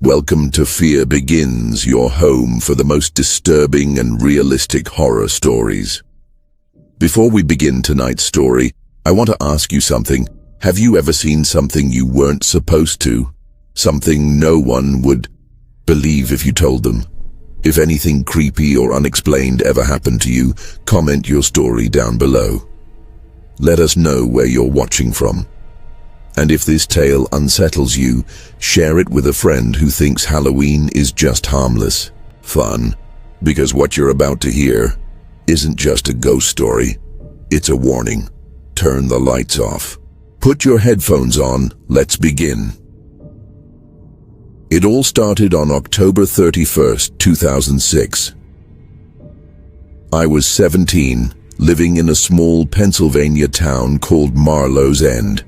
Welcome to Fear Begins, your home for the most disturbing and realistic horror stories. Before we begin tonight's story, I want to ask you something. Have you ever seen something you weren't supposed to? Something no one would believe if you told them? If anything creepy or unexplained ever happened to you, comment your story down below. Let us know where you're watching from. And if this tale unsettles you, share it with a friend who thinks Halloween is just harmless fun. Because what you're about to hear isn't just a ghost story, it's a warning. Turn the lights off. Put your headphones on, let's begin. It all started on October 31st, 2006. I was 17, living in a small Pennsylvania town called Marlowe's End.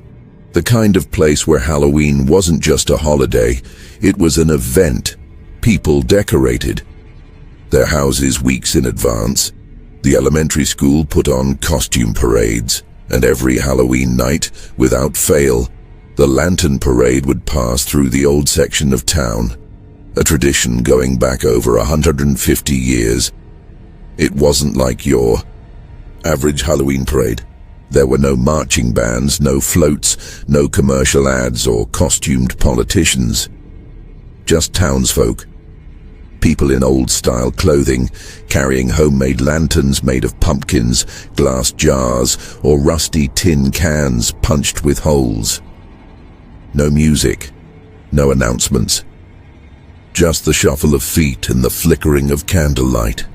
The kind of place where Halloween wasn't just a holiday, it was an event. People decorated their houses weeks in advance. The elementary school put on costume parades, and every Halloween night, without fail, the lantern parade would pass through the old section of town, a tradition going back over 150 years. It wasn't like your average Halloween parade. There were no marching bands, no floats, no commercial ads or costumed politicians. Just townsfolk. People in old-style clothing, carrying homemade lanterns made of pumpkins, glass jars, or rusty tin cans punched with holes. No music, no announcements. Just the shuffle of feet and the flickering of candlelight.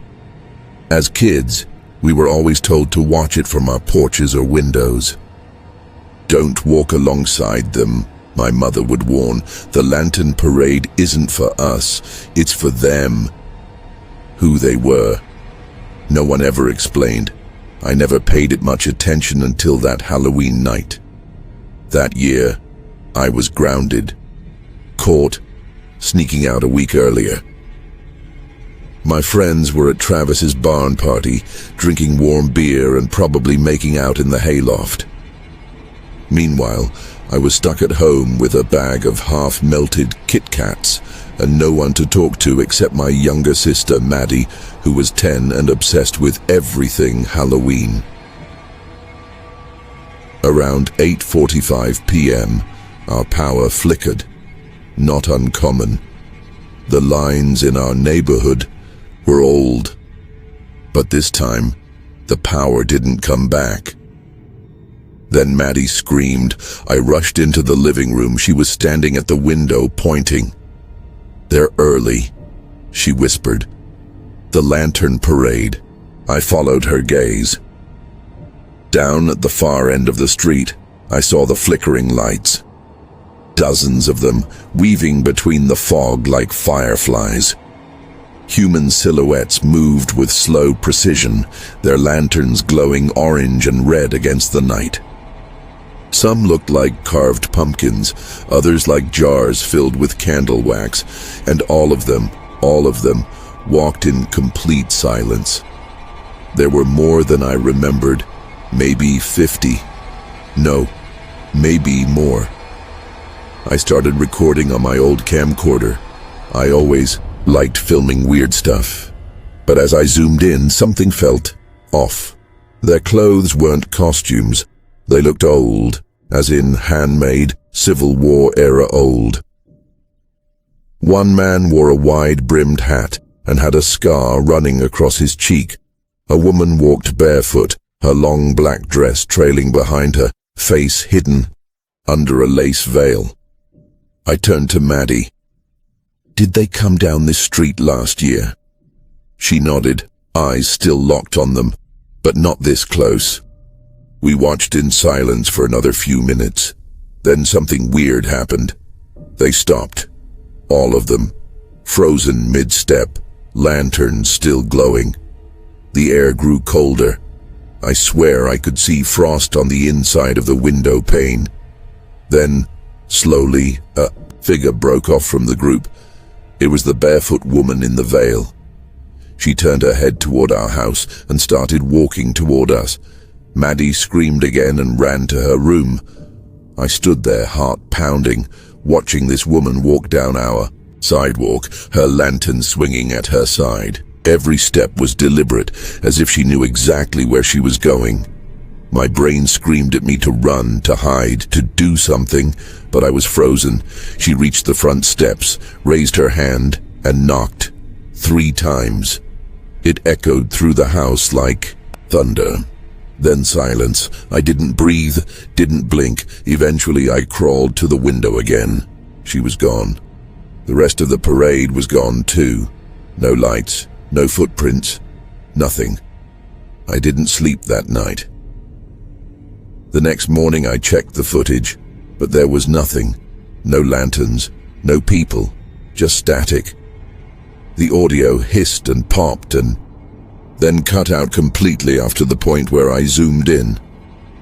As kids, we were always told to watch it from our porches or windows. Don't walk alongside them, my mother would warn. The lantern parade isn't for us, it's for them. Who they were, no one ever explained. I never paid it much attention until that Halloween night. That year, I was grounded, caught, sneaking out a week earlier. My friends were at Travis's barn party, drinking warm beer and probably making out in the hayloft. Meanwhile, I was stuck at home with a bag of half-melted Kit Kats and no one to talk to except my younger sister Maddie, who was 10 and obsessed with everything Halloween. Around 8:45 p.m., our power flickered. Not uncommon. The lines in our neighborhood were old, but this time, the power didn't come back. Then Maddie screamed. I rushed into the living room. She was standing at the window, pointing. "They're early," she whispered. "The lantern parade." I followed her gaze. Down at the far end of the street, I saw the flickering lights. Dozens of them, weaving between the fog like fireflies. Human silhouettes moved with slow precision, their lanterns glowing orange and red against the night. Some looked like carved pumpkins, others like jars filled with candle wax, and all of them walked in complete silence. There were more than I remembered, maybe 50. No, maybe more. I started recording on my old camcorder. I always liked filming weird stuff. But as I zoomed in, something felt off. Their clothes weren't costumes. They looked old, as in handmade, Civil War era old. One man wore a wide-brimmed hat and had a scar running across his cheek. A woman walked barefoot, her long black dress trailing behind her, face hidden under a lace veil. I turned to Maddie. "Did they come down this street last year?" She nodded, eyes still locked on them, but not this close. We watched in silence for another few minutes. Then something weird happened. They stopped. All of them. Frozen mid-step, lanterns still glowing. The air grew colder. I swear I could see frost on the inside of the window pane. Then, slowly, a figure broke off from the group. It was the barefoot woman in the veil. She turned her head toward our house and started walking toward us. Maddie screamed again and ran to her room. I stood there, heart pounding, watching this woman walk down our sidewalk, her lantern swinging at her side. Every step was deliberate, as if she knew exactly where she was going. My brain screamed at me to run, to hide, to do something, but I was frozen. She reached the front steps, raised her hand, and knocked 3 times. It echoed through the house like thunder. Then silence. I didn't breathe, didn't blink. Eventually I crawled to the window again. She was gone. The rest of the parade was gone too. No lights, no footprints, nothing. I didn't sleep that night. The next morning I checked the footage, but there was nothing. No lanterns, no people, just static. The audio hissed and popped and then cut out completely after the point where I zoomed in.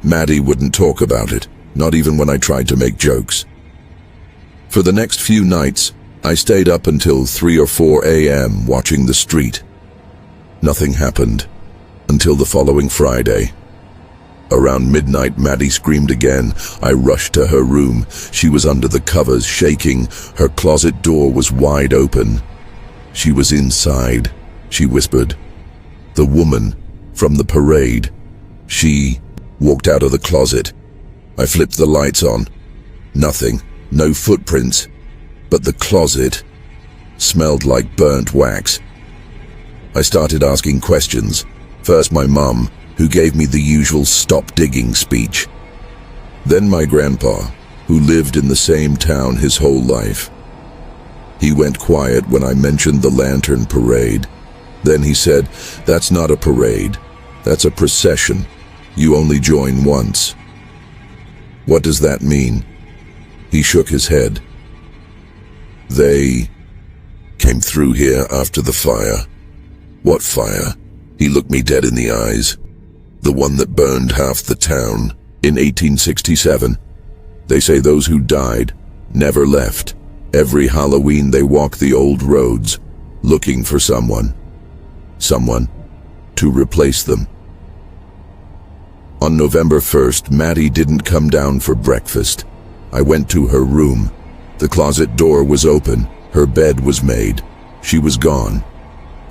Maddie wouldn't talk about it, not even when I tried to make jokes. For the next few nights, I stayed up until 3 or 4 a.m. watching the street. Nothing happened until the following Friday. Around midnight, Maddie screamed again. I rushed to her room. She was under the covers, shaking. Her closet door was wide open. She was inside, she whispered. The woman from the parade. She walked out of the closet. I flipped the lights on. Nothing, no footprints, but the closet smelled like burnt wax. I started asking questions. First my mum, who gave me the usual stop digging speech. Then my grandpa, who lived in the same town his whole life. He went quiet when I mentioned the lantern parade. Then he said, "That's not a parade. That's a procession. You only join once." "What does that mean?" He shook his head. "They came through here after the fire." "What fire?" He looked me dead in the eyes. "The one that burned half the town in 1867. They say those who died never left. Every Halloween they walk the old roads, looking for someone to replace them." On November 1st, Maddie didn't come down for breakfast. I went to her room. The closet door was open. Her bed was made. She was gone.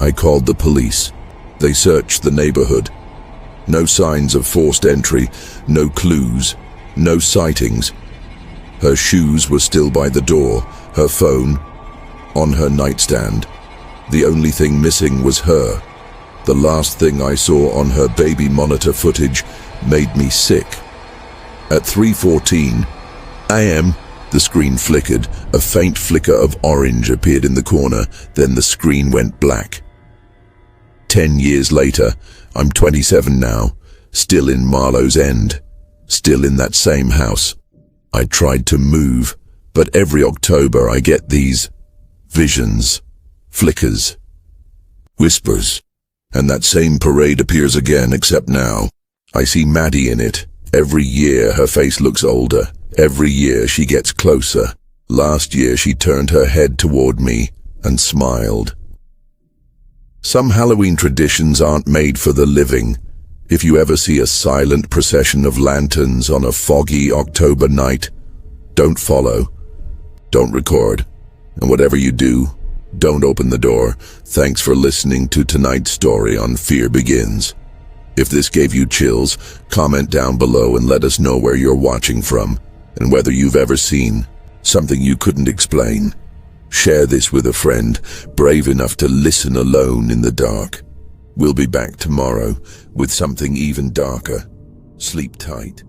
I called the police. They searched the neighborhood. No signs of forced entry, no clues, no sightings. Her shoes were still by the door, her phone on her nightstand. The only thing missing was her. The last thing I saw on her baby monitor footage made me sick. At 3:14 a.m., the screen flickered. A faint flicker of orange appeared in the corner, then the screen went black. 10 years later, I'm 27 now, still in Marlowe's End, still in that same house. I tried to move, but every October I get these visions, flickers, whispers, and that same parade appears again, except now I see Maddie in it. Every year her face looks older. Every year she gets closer. Last year she turned her head toward me and smiled. Some Halloween traditions aren't made for the living. If you ever see a silent procession of lanterns on a foggy October night, don't follow, don't record, and whatever you do, don't open the door. Thanks for listening to tonight's story on Fear Begins. If this gave you chills, comment down below and let us know where you're watching from, and whether you've ever seen something you couldn't explain. Share this with a friend brave enough to listen alone in the dark. We'll be back tomorrow with something even darker. Sleep tight.